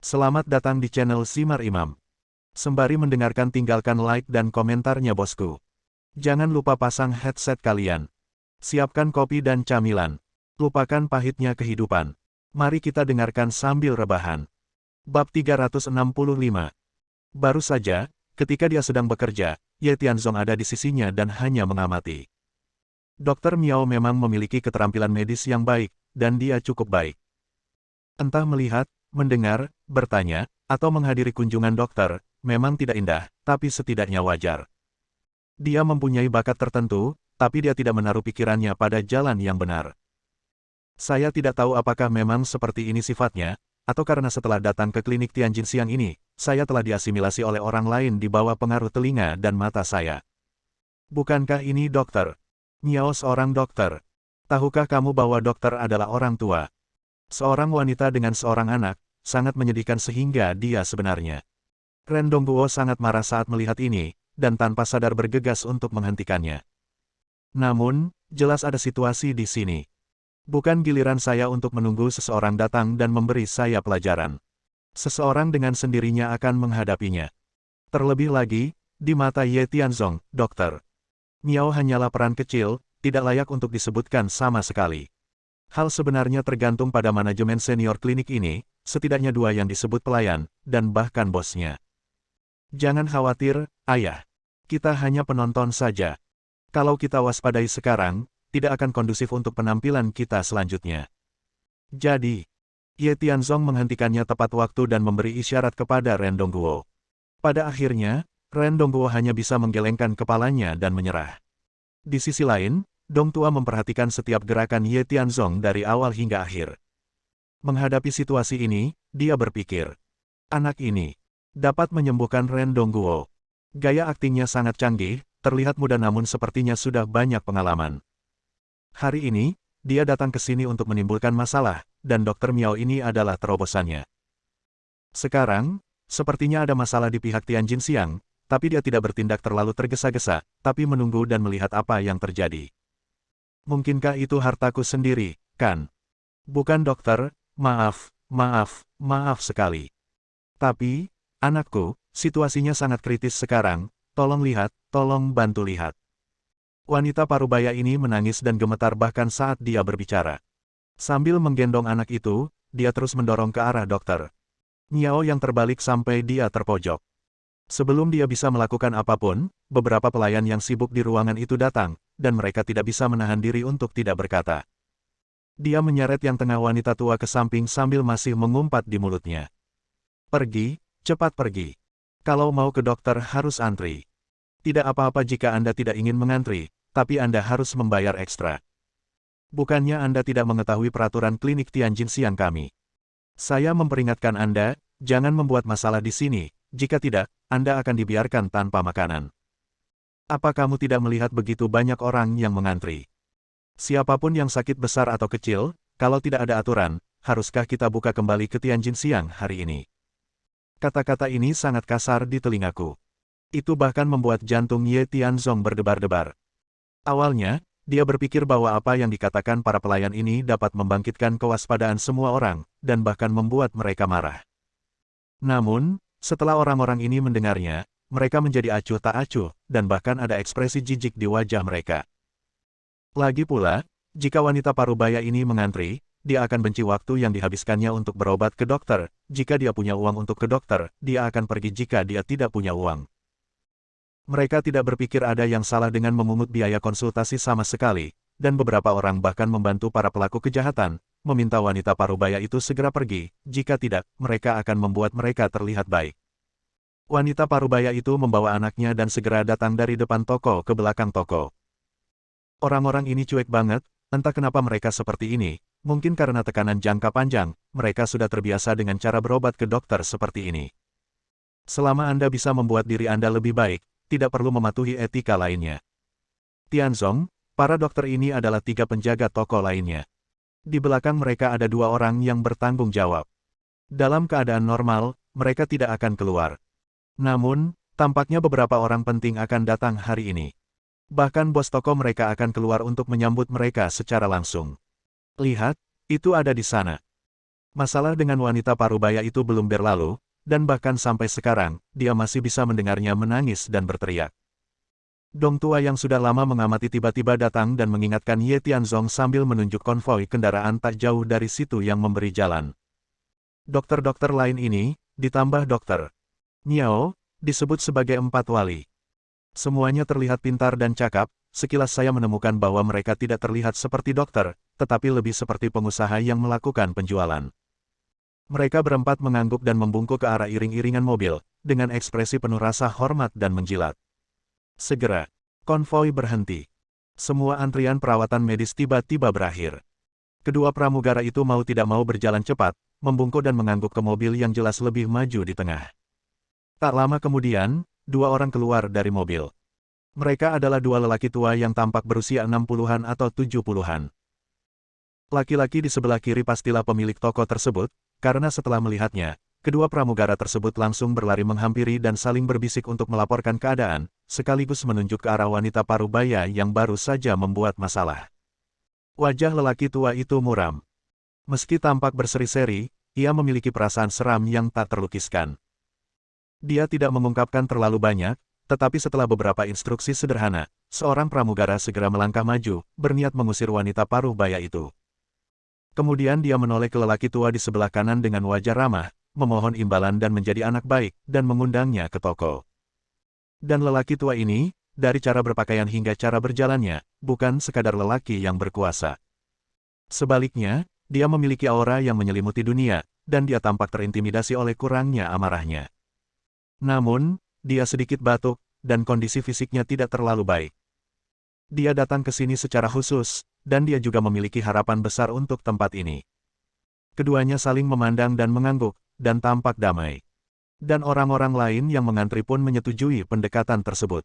Selamat datang di channel Simar Imam. Sembari mendengarkan tinggalkan like dan komentarnya bosku. Jangan lupa pasang headset kalian. Siapkan kopi dan camilan. Lupakan pahitnya kehidupan. Mari kita dengarkan sambil rebahan. Bab 365. Baru saja, ketika dia sedang bekerja, Ye Tianzong ada di sisinya dan hanya mengamati. Dokter Miao memang memiliki keterampilan medis yang baik, dan dia cukup baik. Entah melihat, mendengar, bertanya, atau menghadiri kunjungan dokter, memang tidak indah, tapi setidaknya wajar. Dia mempunyai bakat tertentu, tapi dia tidak menaruh pikirannya pada jalan yang benar. Saya tidak tahu apakah memang seperti ini sifatnya, atau karena setelah datang ke klinik Tianjin siang ini, saya telah diasimilasi oleh orang lain di bawah pengaruh telinga dan mata saya. Bukankah ini dokter? Miao seorang dokter. Tahukah kamu bahwa dokter adalah orang tua? Seorang wanita dengan seorang anak, sangat menyedihkan sehingga dia sebenarnya. Ren Dongguo sangat marah saat melihat ini, dan tanpa sadar bergegas untuk menghentikannya. Namun, jelas ada situasi di sini. Bukan giliran saya untuk menunggu seseorang datang dan memberi saya pelajaran. Seseorang dengan sendirinya akan menghadapinya. Terlebih lagi, di mata Ye Tianzong, dokter Miao hanyalah peran kecil, tidak layak untuk disebutkan sama sekali. Hal sebenarnya tergantung pada manajemen senior klinik ini, setidaknya dua yang disebut pelayan, dan bahkan bosnya. Jangan khawatir, ayah. Kita hanya penonton saja. Kalau kita waspadai sekarang, tidak akan kondusif untuk penampilan kita selanjutnya. Jadi, Ye Tianzong menghentikannya tepat waktu dan memberi isyarat kepada Ren Dongguo. Pada akhirnya, Ren Dongguo hanya bisa menggelengkan kepalanya dan menyerah. Di sisi lain, Dong Tua memperhatikan setiap gerakan Ye Tianzong dari awal hingga akhir. Menghadapi situasi ini, dia berpikir, anak ini dapat menyembuhkan Ren Dongguo. Gaya aktingnya sangat canggih, terlihat muda namun sepertinya sudah banyak pengalaman. Hari ini, dia datang ke sini untuk menimbulkan masalah, dan Dr. Miao ini adalah terobosannya. Sekarang, sepertinya ada masalah di pihak Tianjin siang, tapi dia tidak bertindak terlalu tergesa-gesa, tapi menunggu dan melihat apa yang terjadi. Mungkinkah itu hartaku sendiri, kan? Bukan dokter, maaf sekali. Tapi, anakku, situasinya sangat kritis sekarang, tolong lihat, tolong bantu lihat. Wanita parubaya ini menangis dan gemetar bahkan saat dia berbicara. Sambil menggendong anak itu, dia terus mendorong ke arah dokter Miao yang terbalik sampai dia terpojok. Sebelum dia bisa melakukan apapun, beberapa pelayan yang sibuk di ruangan itu datang, dan mereka tidak bisa menahan diri untuk tidak berkata. Dia menyeret yang tengah wanita tua ke samping sambil masih mengumpat di mulutnya. Pergi, cepat pergi. Kalau mau ke dokter harus antri. Tidak apa-apa jika Anda tidak ingin mengantri, tapi Anda harus membayar ekstra. Bukannya Anda tidak mengetahui peraturan klinik Tianjin siang kami. Saya memperingatkan Anda, jangan membuat masalah di sini, jika tidak, Anda akan dibiarkan tanpa makanan. Apa kamu tidak melihat begitu banyak orang yang mengantri? Siapapun yang sakit besar atau kecil, kalau tidak ada aturan, haruskah kita buka kembali ke Tianjin siang hari ini? Kata-kata ini sangat kasar di telingaku. Itu bahkan membuat jantung Ye Tianzong berdebar-debar. Awalnya, dia berpikir bahwa apa yang dikatakan para pelayan ini dapat membangkitkan kewaspadaan semua orang, dan bahkan membuat mereka marah. Namun, setelah orang-orang ini mendengarnya, mereka menjadi acuh tak acuh, dan bahkan ada ekspresi jijik di wajah mereka. Lagi pula, jika wanita parubaya ini mengantri, dia akan benci waktu yang dihabiskannya untuk berobat ke dokter. Jika dia punya uang untuk ke dokter, dia akan pergi jika dia tidak punya uang. Mereka tidak berpikir ada yang salah dengan memungut biaya konsultasi sama sekali, dan beberapa orang bahkan membantu para pelaku kejahatan, meminta wanita parubaya itu segera pergi, jika tidak, mereka akan membuat mereka terlihat baik. Wanita parubaya itu membawa anaknya dan segera datang dari depan toko ke belakang toko. Orang-orang ini cuek banget, entah kenapa mereka seperti ini, mungkin karena tekanan jangka panjang, mereka sudah terbiasa dengan cara berobat ke dokter seperti ini. Selama Anda bisa membuat diri Anda lebih baik, tidak perlu mematuhi etika lainnya. Tianzong, para dokter ini adalah 3 penjaga toko lainnya. Di belakang mereka ada 2 orang yang bertanggung jawab. Dalam keadaan normal, mereka tidak akan keluar. Namun, tampaknya beberapa orang penting akan datang hari ini. Bahkan bos toko mereka akan keluar untuk menyambut mereka secara langsung. Lihat, itu ada di sana. Masalah dengan wanita parubaya itu belum berlalu, dan bahkan sampai sekarang, dia masih bisa mendengarnya menangis dan berteriak. Dong tua yang sudah lama mengamati tiba-tiba datang dan mengingatkan Ye Tianzong sambil menunjuk konvoi kendaraan tak jauh dari situ yang memberi jalan. Dokter-dokter lain ini, ditambah dokter Miao, disebut sebagai empat wali. Semuanya terlihat pintar dan cakap, sekilas saya menemukan bahwa mereka tidak terlihat seperti dokter, tetapi lebih seperti pengusaha yang melakukan penjualan. Mereka berempat mengangguk dan membungkuk ke arah iring-iringan mobil, dengan ekspresi penuh rasa hormat dan menjilat. Segera, konvoi berhenti. Semua antrian perawatan medis tiba-tiba berakhir. Kedua pramugara itu mau tidak mau berjalan cepat, membungkuk dan mengangguk ke mobil yang jelas lebih maju di tengah. Tak lama kemudian, dua orang keluar dari mobil. Mereka adalah dua lelaki tua yang tampak berusia 60-an atau 70-an. Laki-laki di sebelah kiri pastilah pemilik toko tersebut, karena setelah melihatnya, kedua pramugara tersebut langsung berlari menghampiri dan saling berbisik untuk melaporkan keadaan, sekaligus menunjuk ke arah wanita parubaya yang baru saja membuat masalah. Wajah lelaki tua itu muram. Meski tampak berseri-seri, ia memiliki perasaan seram yang tak terlukiskan. Dia tidak mengungkapkan terlalu banyak, tetapi setelah beberapa instruksi sederhana, seorang pramugara segera melangkah maju, berniat mengusir wanita parubaya itu. Kemudian dia menoleh ke lelaki tua di sebelah kanan dengan wajah ramah, memohon imbalan dan menjadi anak baik, dan mengundangnya ke toko. Dan lelaki tua ini, dari cara berpakaian hingga cara berjalannya, bukan sekadar lelaki yang berkuasa. Sebaliknya, dia memiliki aura yang menyelimuti dunia, dan dia tampak terintimidasi oleh kurangnya amarahnya. Namun, dia sedikit batuk, dan kondisi fisiknya tidak terlalu baik. Dia datang ke sini secara khusus, dan dia juga memiliki harapan besar untuk tempat ini. Keduanya saling memandang dan mengangguk, dan tampak damai. Dan orang-orang lain yang mengantri pun menyetujui pendekatan tersebut.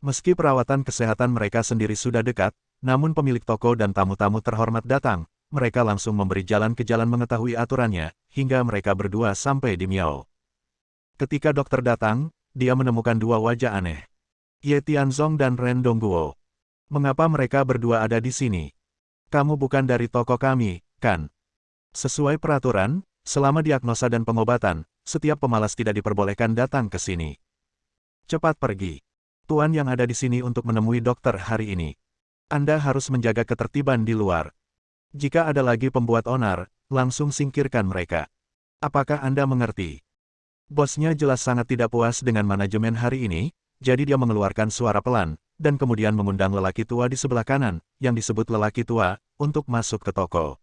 Meski perawatan kesehatan mereka sendiri sudah dekat, namun pemilik toko dan tamu-tamu terhormat datang, mereka langsung memberi jalan ke jalan mengetahui aturannya, hingga mereka berdua sampai di Miao. Ketika dokter datang, dia menemukan dua wajah aneh. Ye Tianzong dan Ren Dongguo. Mengapa mereka berdua ada di sini? Kamu bukan dari toko kami, kan? Sesuai peraturan, selama diagnosa dan pengobatan, setiap pemalas tidak diperbolehkan datang ke sini. Cepat pergi. Tuan yang ada di sini untuk menemui dokter hari ini. Anda harus menjaga ketertiban di luar. Jika ada lagi pembuat onar, langsung singkirkan mereka. Apakah Anda mengerti? Bosnya jelas sangat tidak puas dengan manajemen hari ini, jadi dia mengeluarkan suara pelan, dan kemudian mengundang lelaki tua di sebelah kanan, yang disebut lelaki tua, untuk masuk ke toko.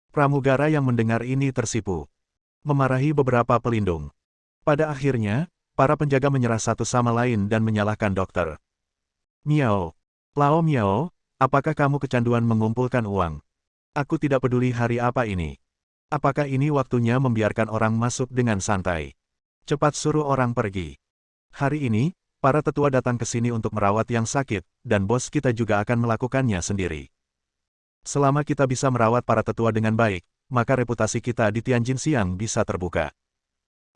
Pramugara yang mendengar ini tersipu. Memarahi beberapa pelindung. Pada akhirnya, para penjaga menyerah satu sama lain dan menyalahkan dokter. Miao. Lao Miao, apakah kamu kecanduan mengumpulkan uang? Aku tidak peduli hari apa ini. Apakah ini waktunya membiarkan orang masuk dengan santai? Cepat suruh orang pergi. Hari ini, para tetua datang ke sini untuk merawat yang sakit, dan bos kita juga akan melakukannya sendiri. Selama kita bisa merawat para tetua dengan baik, maka reputasi kita di Tianjin Siang bisa terbuka.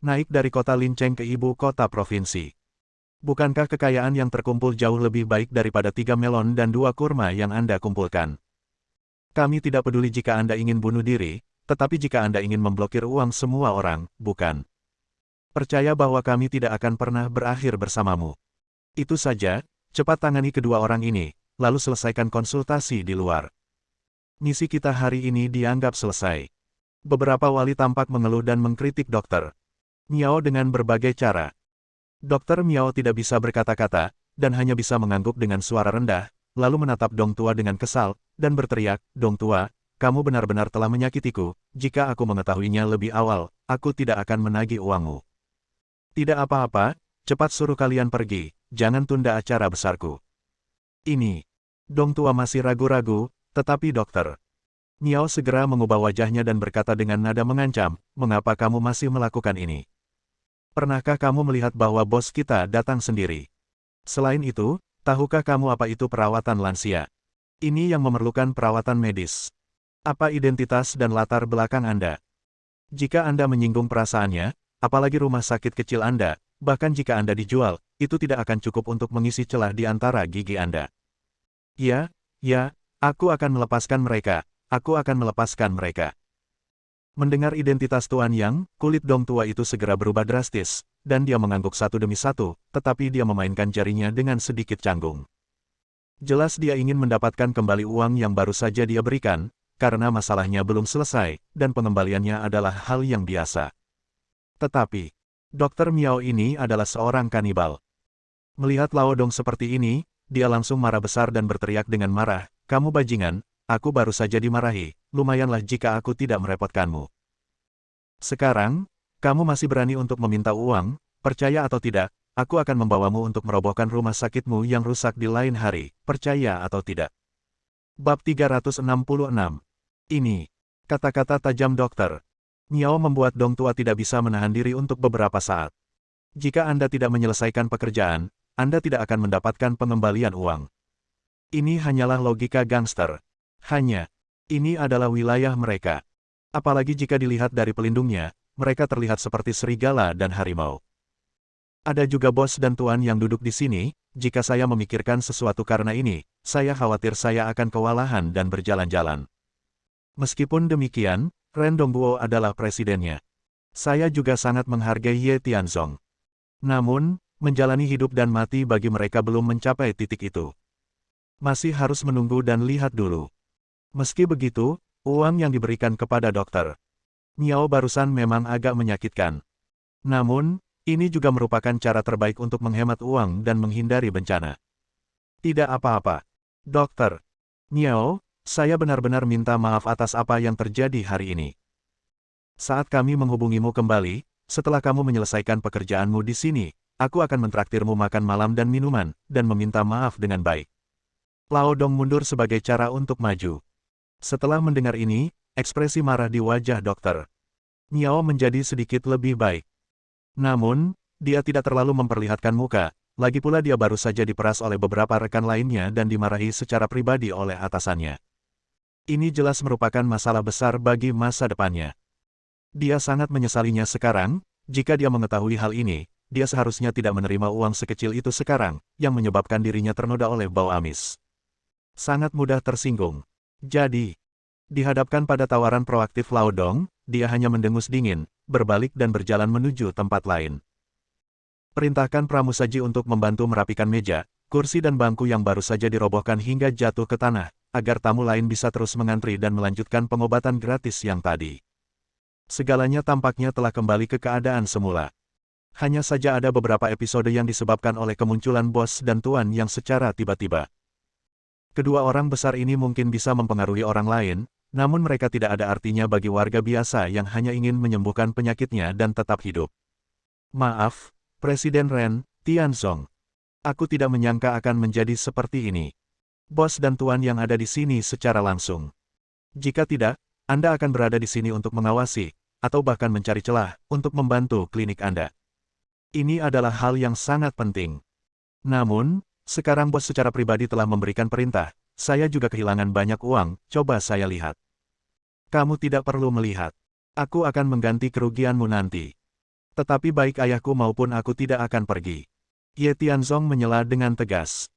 Naik dari kota Lincheng ke ibu kota provinsi. Bukankah kekayaan yang terkumpul jauh lebih baik daripada 3 melon dan 2 kurma yang Anda kumpulkan? Kami tidak peduli jika Anda ingin bunuh diri, tetapi jika Anda ingin memblokir uang semua orang, bukan. Percaya bahwa kami tidak akan pernah berakhir bersamamu. Itu saja, cepat tangani kedua orang ini, lalu selesaikan konsultasi di luar. Misi kita hari ini dianggap selesai. Beberapa wali tampak mengeluh dan mengkritik dokter Miao dengan berbagai cara. Dokter Miao tidak bisa berkata-kata, dan hanya bisa mengangguk dengan suara rendah, lalu menatap Dong Tua dengan kesal, dan berteriak, Dong Tua, kamu benar-benar telah menyakitiku, jika aku mengetahuinya lebih awal, aku tidak akan menagih uangmu. Tidak apa-apa, cepat suruh kalian pergi, jangan tunda acara besarku. Ini. Dong Tua masih ragu-ragu, tetapi dokter Miao segera mengubah wajahnya dan berkata dengan nada mengancam, mengapa kamu masih melakukan ini? Pernahkah kamu melihat bahwa bos kita datang sendiri? Selain itu, tahukah kamu apa itu perawatan lansia? Ini yang memerlukan perawatan medis. Apa identitas dan latar belakang Anda? Jika Anda menyinggung perasaannya, apalagi rumah sakit kecil Anda, bahkan jika Anda dijual, itu tidak akan cukup untuk mengisi celah di antara gigi Anda. Ya, aku akan melepaskan mereka, aku akan melepaskan mereka. Mendengar identitas Tuan Yang, kulit Dong tua itu segera berubah drastis, dan dia mengangguk satu demi satu, tetapi dia memainkan jarinya dengan sedikit canggung. Jelas dia ingin mendapatkan kembali uang yang baru saja dia berikan, karena masalahnya belum selesai, dan pengembaliannya adalah hal yang biasa. Tetapi, Dr. Miao ini adalah seorang kanibal. Melihat Lao Dong seperti ini, dia langsung marah besar dan berteriak dengan marah, "Kamu bajingan, aku baru saja dimarahi, lumayanlah jika aku tidak merepotkanmu. Sekarang, kamu masih berani untuk meminta uang, percaya atau tidak, aku akan membawamu untuk merobohkan rumah sakitmu yang rusak di lain hari, percaya atau tidak." Bab 366. Ini, kata-kata tajam dokter Miao membuat Dong tua tidak bisa menahan diri untuk beberapa saat. Jika Anda tidak menyelesaikan pekerjaan, Anda tidak akan mendapatkan pengembalian uang. Ini hanyalah logika gangster. Hanya, ini adalah wilayah mereka. Apalagi jika dilihat dari pelindungnya, mereka terlihat seperti serigala dan harimau. Ada juga bos dan tuan yang duduk di sini, jika saya memikirkan sesuatu karena ini, saya khawatir saya akan kewalahan dan berjalan-jalan. Meskipun demikian, Ren Dongguo adalah presidennya. Saya juga sangat menghargai Ye Tianzong. Namun, menjalani hidup dan mati bagi mereka belum mencapai titik itu. Masih harus menunggu dan lihat dulu. Meski begitu, uang yang diberikan kepada Dr. Miao barusan memang agak menyakitkan. Namun, ini juga merupakan cara terbaik untuk menghemat uang dan menghindari bencana. Tidak apa-apa. Dr. Miao, saya benar-benar minta maaf atas apa yang terjadi hari ini. Saat kami menghubungimu kembali, setelah kamu menyelesaikan pekerjaanmu di sini, aku akan mentraktirmu makan malam dan minuman, dan meminta maaf dengan baik. Lao Dong mundur sebagai cara untuk maju. Setelah mendengar ini, ekspresi marah di wajah Dr. Miao menjadi sedikit lebih baik. Namun, dia tidak terlalu memperlihatkan muka, lagi pula dia baru saja diperas oleh beberapa rekan lainnya dan dimarahi secara pribadi oleh atasannya. Ini jelas merupakan masalah besar bagi masa depannya. Dia sangat menyesalinya sekarang, jika dia mengetahui hal ini, dia seharusnya tidak menerima uang sekecil itu sekarang, yang menyebabkan dirinya ternoda oleh bau amis. Sangat mudah tersinggung. Jadi, dihadapkan pada tawaran proaktif Lao Dong, dia hanya mendengus dingin, berbalik dan berjalan menuju tempat lain. Perintahkan pramusaji untuk membantu merapikan meja, kursi dan bangku yang baru saja dirobohkan hingga jatuh ke tanah, agar tamu lain bisa terus mengantri dan melanjutkan pengobatan gratis yang tadi. Segalanya tampaknya telah kembali ke keadaan semula. Hanya saja ada beberapa episode yang disebabkan oleh kemunculan bos dan tuan yang secara tiba-tiba. Kedua orang besar ini mungkin bisa mempengaruhi orang lain, namun mereka tidak ada artinya bagi warga biasa yang hanya ingin menyembuhkan penyakitnya dan tetap hidup. Maaf, Presiden Ren Tianzong. Aku tidak menyangka akan menjadi seperti ini. Bos dan tuan yang ada di sini secara langsung. Jika tidak, Anda akan berada di sini untuk mengawasi, atau bahkan mencari celah, untuk membantu klinik Anda. Ini adalah hal yang sangat penting. Namun, sekarang bos secara pribadi telah memberikan perintah, saya juga kehilangan banyak uang, coba saya lihat. Kamu tidak perlu melihat. Aku akan mengganti kerugianmu nanti. Tetapi baik ayahku maupun aku tidak akan pergi. Ye Tianzong menyela dengan tegas.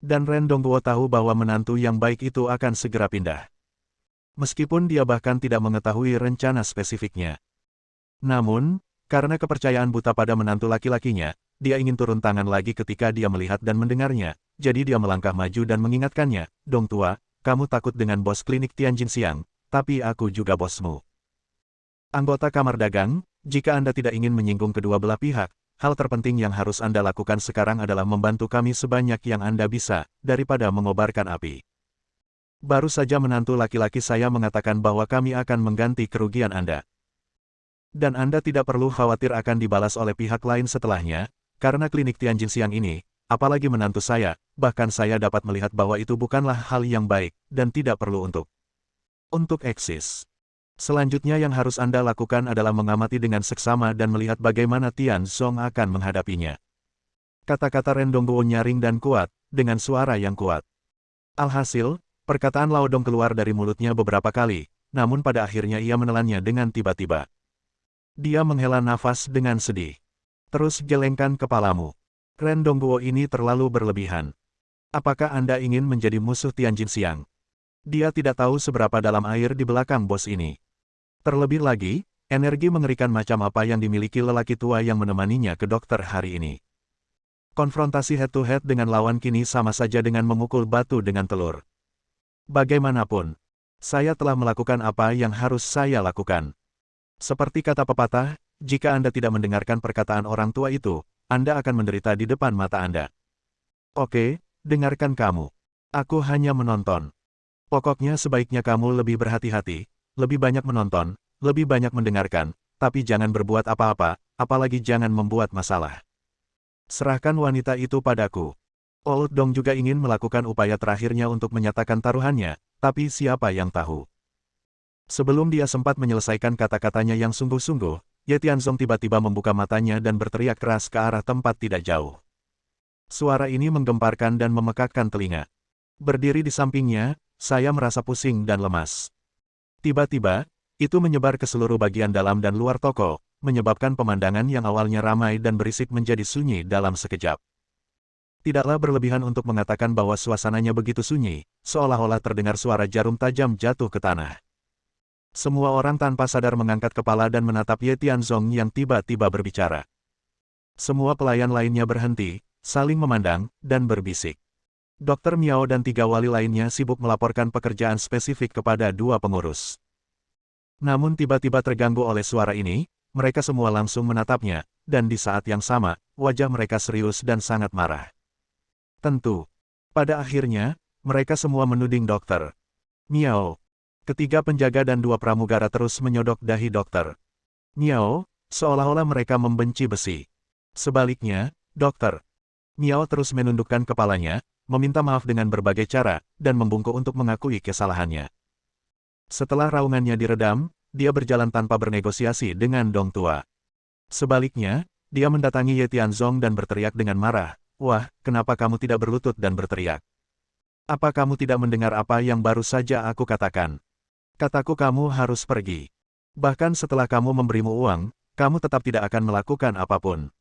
Dan Ren Dongguo tahu bahwa menantu yang baik itu akan segera pindah. Meskipun dia bahkan tidak mengetahui rencana spesifiknya. Namun, karena kepercayaan buta pada menantu laki-lakinya, dia ingin turun tangan lagi ketika dia melihat dan mendengarnya, jadi dia melangkah maju dan mengingatkannya, "Dong tua, kamu takut dengan bos klinik Tianjin Siang, tapi aku juga bosmu." Anggota Kamar Dagang, jika Anda tidak ingin menyinggung kedua belah pihak, hal terpenting yang harus Anda lakukan sekarang adalah membantu kami sebanyak yang Anda bisa, daripada mengobarkan api. Baru saja menantu laki-laki saya mengatakan bahwa kami akan mengganti kerugian Anda. Dan Anda tidak perlu khawatir akan dibalas oleh pihak lain setelahnya, karena klinik Tianjin Siang ini, apalagi menantu saya, bahkan saya dapat melihat bahwa itu bukanlah hal yang baik, dan tidak perlu untuk eksis. Selanjutnya yang harus Anda lakukan adalah mengamati dengan seksama dan melihat bagaimana Tianzong akan menghadapinya. Kata-kata Ren Dongguo nyaring dan kuat, dengan suara yang kuat. Alhasil, perkataan Lao Dong keluar dari mulutnya beberapa kali, namun pada akhirnya ia menelannya dengan tiba-tiba. Dia menghela nafas dengan sedih. Terus gelengkan kepalamu. Ren Dongguo ini terlalu berlebihan. Apakah Anda ingin menjadi musuh Tianjin Siang? Dia tidak tahu seberapa dalam air di belakang bos ini. Terlebih lagi, energi mengerikan macam apa yang dimiliki lelaki tua yang menemaninya ke dokter hari ini. Konfrontasi head-to-head dengan lawan kini sama saja dengan memukul batu dengan telur. Bagaimanapun, saya telah melakukan apa yang harus saya lakukan. Seperti kata pepatah, jika Anda tidak mendengarkan perkataan orang tua itu, Anda akan menderita di depan mata Anda. Oke, dengarkan kamu. Aku hanya menonton. Pokoknya sebaiknya kamu lebih berhati-hati, lebih banyak menonton, lebih banyak mendengarkan, tapi jangan berbuat apa-apa, apalagi jangan membuat masalah. Serahkan wanita itu padaku. Old Dong juga ingin melakukan upaya terakhirnya untuk menyatakan taruhannya, tapi siapa yang tahu. Sebelum dia sempat menyelesaikan kata-katanya yang sungguh-sungguh, Ye Tianzong tiba-tiba membuka matanya dan berteriak keras ke arah tempat tidak jauh. Suara ini menggemparkan dan memekakkan telinga. Berdiri di sampingnya, saya merasa pusing dan lemas. Tiba-tiba, itu menyebar ke seluruh bagian dalam dan luar toko, menyebabkan pemandangan yang awalnya ramai dan berisik menjadi sunyi dalam sekejap. Tidaklah berlebihan untuk mengatakan bahwa suasananya begitu sunyi, seolah-olah terdengar suara jarum tajam jatuh ke tanah. Semua orang tanpa sadar mengangkat kepala dan menatap Ye Tianzong yang tiba-tiba berbicara. Semua pelayan lainnya berhenti, saling memandang, dan berbisik. Dokter Miao dan 3 wali lainnya sibuk melaporkan pekerjaan spesifik kepada 2 pengurus. Namun tiba-tiba terganggu oleh suara ini, mereka semua langsung menatapnya, dan di saat yang sama, wajah mereka serius dan sangat marah. Tentu. Pada akhirnya, mereka semua menuding Dokter Miao. Ketiga penjaga dan 2 pramugara terus menyodok dahi Dokter Miao, seolah-olah mereka membenci besi. Sebaliknya, Dokter Miao terus menundukkan kepalanya, meminta maaf dengan berbagai cara, dan membungkuk untuk mengakui kesalahannya. Setelah raungannya diredam, dia berjalan tanpa bernegosiasi dengan Dong Tua. Sebaliknya, dia mendatangi Ye Tianzong dan berteriak dengan marah, "Wah, kenapa kamu tidak berlutut dan berteriak? Apa kamu tidak mendengar apa yang baru saja aku katakan? Kataku kamu harus pergi. Bahkan setelah kamu memberimu uang, kamu tetap tidak akan melakukan apapun.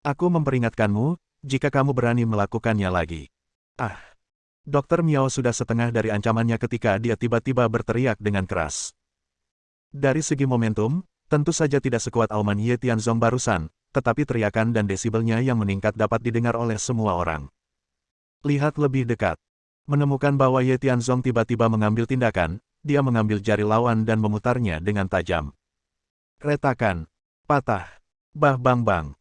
Aku memperingatkanmu, jika kamu berani melakukannya lagi." Ah! Dokter Miao sudah setengah dari ancamannya ketika dia tiba-tiba berteriak dengan keras. Dari segi momentum, tentu saja tidak sekuat auman Ye Tianzong barusan, tetapi teriakan dan desibelnya yang meningkat dapat didengar oleh semua orang. Lihat lebih dekat. Menemukan bahwa Ye Tianzong tiba-tiba mengambil tindakan, dia mengambil jari lawan dan memutarnya dengan tajam. Retakan. Patah. Bah bang bang.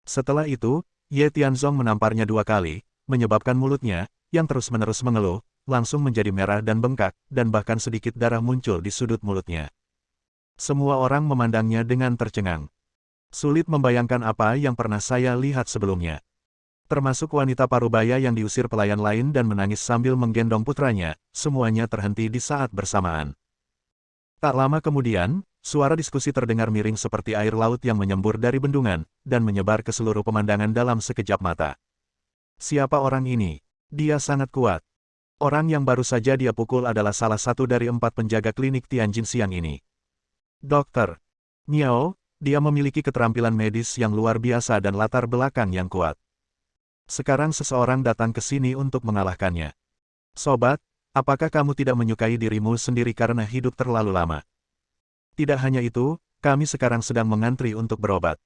Setelah itu, Ye Tianzong menamparnya 2 kali, menyebabkan mulutnya, yang terus-menerus mengeluh, langsung menjadi merah dan bengkak, dan bahkan sedikit darah muncul di sudut mulutnya. Semua orang memandangnya dengan tercengang. Sulit membayangkan apa yang pernah saya lihat sebelumnya. Termasuk wanita parubaya yang diusir pelayan lain dan menangis sambil menggendong putranya, semuanya terhenti di saat bersamaan. Tak lama kemudian, suara diskusi terdengar miring seperti air laut yang menyembur dari bendungan, dan menyebar ke seluruh pemandangan dalam sekejap mata. Siapa orang ini? Dia sangat kuat. Orang yang baru saja dia pukul adalah salah satu dari 4 penjaga klinik Tianjin siang ini. Dokter Miao, dia memiliki keterampilan medis yang luar biasa dan latar belakang yang kuat. Sekarang seseorang datang ke sini untuk mengalahkannya. Sobat, apakah kamu tidak menyukai dirimu sendiri karena hidup terlalu lama? Tidak hanya itu, kami sekarang sedang mengantri untuk berobat.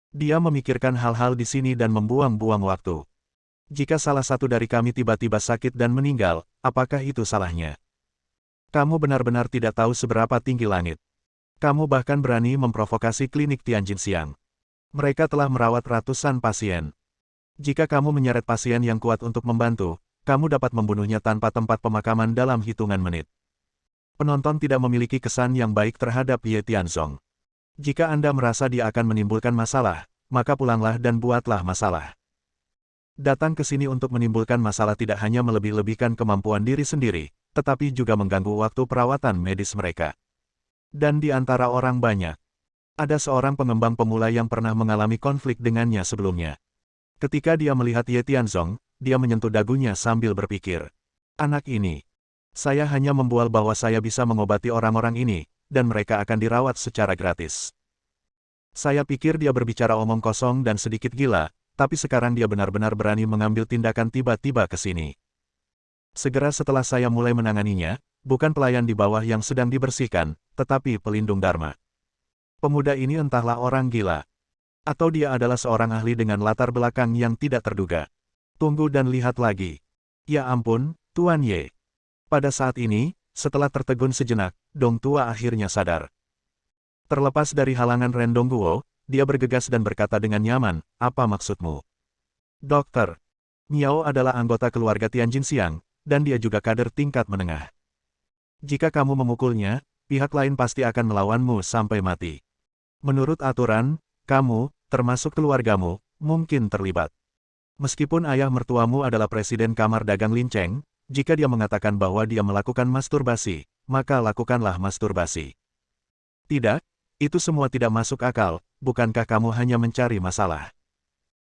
Dia memikirkan hal-hal di sini dan membuang-buang waktu. Jika salah satu dari kami tiba-tiba sakit dan meninggal, apakah itu salahnya? Kamu benar-benar tidak tahu seberapa tinggi langit. Kamu bahkan berani memprovokasi klinik Tianjin siang. Mereka telah merawat ratusan pasien. Jika kamu menyeret pasien yang kuat untuk membantu, kamu dapat membunuhnya tanpa tempat pemakaman dalam hitungan menit. Penonton tidak memiliki kesan yang baik terhadap Ye Tianzong. Jika Anda merasa dia akan menimbulkan masalah, maka pulanglah dan buatlah masalah. Datang ke sini untuk menimbulkan masalah tidak hanya melebih-lebihkan kemampuan diri sendiri, tetapi juga mengganggu waktu perawatan medis mereka. Dan di antara orang banyak, ada seorang pengembang pemula yang pernah mengalami konflik dengannya sebelumnya. Ketika dia melihat Ye Tianzong, dia menyentuh dagunya sambil berpikir, "Anak ini, saya hanya membual bahwa saya bisa mengobati orang-orang ini, dan mereka akan dirawat secara gratis. Saya pikir dia berbicara omong kosong dan sedikit gila, tapi sekarang dia benar-benar berani mengambil tindakan tiba-tiba ke sini. Segera setelah saya mulai menanganinya, bukan pelayan di bawah yang sedang dibersihkan, tetapi pelindung Dharma. Pemuda ini entahlah orang gila. Atau dia adalah seorang ahli dengan latar belakang yang tidak terduga. Tunggu dan lihat lagi. Ya ampun, Tuan Ye. Pada saat ini, setelah tertegun sejenak, Dong Tua akhirnya sadar. Terlepas dari halangan Rendong Guo, dia bergegas dan berkata dengan nyaman, apa maksudmu? Dokter. Miao adalah anggota keluarga Tianjin Xiang, dan dia juga kader tingkat menengah. Jika kamu memukulnya, pihak lain pasti akan melawanmu sampai mati. Menurut aturan, kamu, termasuk keluargamu, mungkin terlibat. Meskipun ayah mertuamu adalah Presiden Kamar Dagang Lin Cheng, jika dia mengatakan bahwa dia melakukan masturbasi, maka lakukanlah masturbasi. Tidak, itu semua tidak masuk akal, bukankah kamu hanya mencari masalah?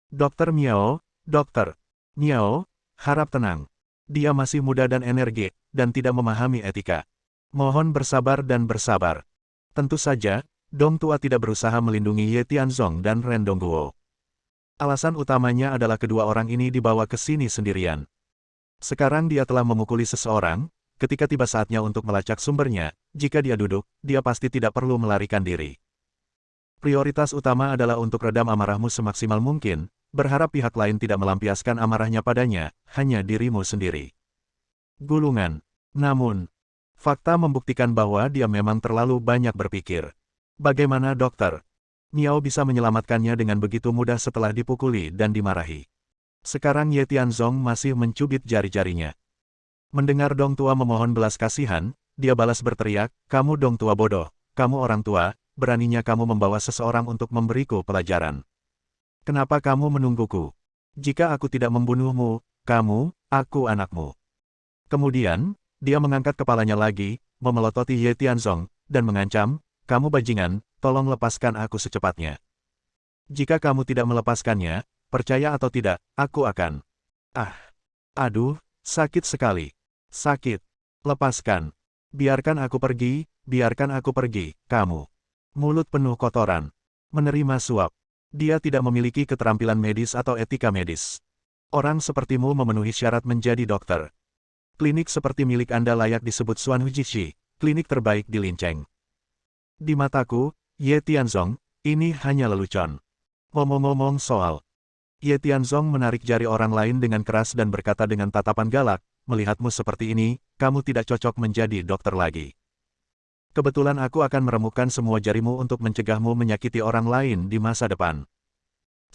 Dokter Miao, dokter. Miao, harap tenang. Dia masih muda dan energik, dan tidak memahami etika. Mohon bersabar dan bersabar. Tentu saja, Dong Tua tidak berusaha melindungi Ye Tianzong dan Rendong Guo. Alasan utamanya adalah kedua orang ini dibawa ke sini sendirian. Sekarang dia telah memukuli seseorang, ketika tiba saatnya untuk melacak sumbernya, jika dia duduk, dia pasti tidak perlu melarikan diri. Prioritas utama adalah untuk redam amarahmu semaksimal mungkin, berharap pihak lain tidak melampiaskan amarahnya padanya, hanya dirimu sendiri. Gulungan. Namun, fakta membuktikan bahwa dia memang terlalu banyak berpikir. Bagaimana dokter? Miao bisa menyelamatkannya dengan begitu mudah setelah dipukuli dan dimarahi. Sekarang Ye Tianzong masih mencubit jari-jarinya. Mendengar Dong Tua memohon belas kasihan, dia balas berteriak, kamu Dong Tua bodoh, kamu orang tua, beraninya kamu membawa seseorang untuk memberiku pelajaran. Kenapa kamu menungguku? Jika aku tidak membunuhmu, aku anakmu. Kemudian, dia mengangkat kepalanya lagi, memelototi Ye Tianzong, dan mengancam, kamu bajingan, tolong lepaskan aku secepatnya. Jika kamu tidak melepaskannya, percaya atau tidak, aku akan. Aduh, sakit sekali. Sakit. Lepaskan. Biarkan aku pergi, kamu. Mulut penuh kotoran. Menerima suap. Dia tidak memiliki keterampilan medis atau etika medis. Orang sepertimu memenuhi syarat menjadi dokter. Klinik seperti milik Anda layak disebut Xuan Hujishi, klinik terbaik di Lin Cheng. Di mataku, Ye Tianzong, ini hanya lelucon. Ngomong-ngomong soal. Ye Tianzong menarik jari orang lain dengan keras dan berkata dengan tatapan galak, melihatmu seperti ini, kamu tidak cocok menjadi dokter lagi. Kebetulan aku akan meremukkan semua jarimu untuk mencegahmu menyakiti orang lain di masa depan.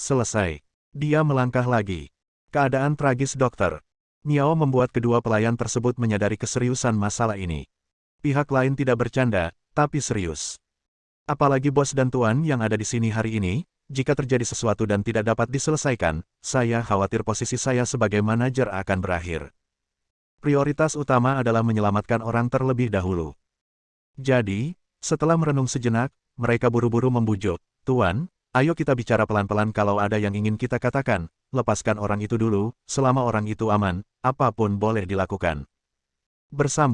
Selesai. Dia melangkah lagi. Keadaan tragis dokter. Miao membuat kedua pelayan tersebut menyadari keseriusan masalah ini. Pihak lain tidak bercanda, tapi serius. Apalagi bos dan tuan yang ada di sini hari ini, jika terjadi sesuatu dan tidak dapat diselesaikan, saya khawatir posisi saya sebagai manajer akan berakhir. Prioritas utama adalah menyelamatkan orang terlebih dahulu. Jadi, setelah merenung sejenak, mereka buru-buru membujuk, Tuan, ayo kita bicara pelan-pelan kalau ada yang ingin kita katakan, lepaskan orang itu dulu, selama orang itu aman, apapun boleh dilakukan. Bersambung.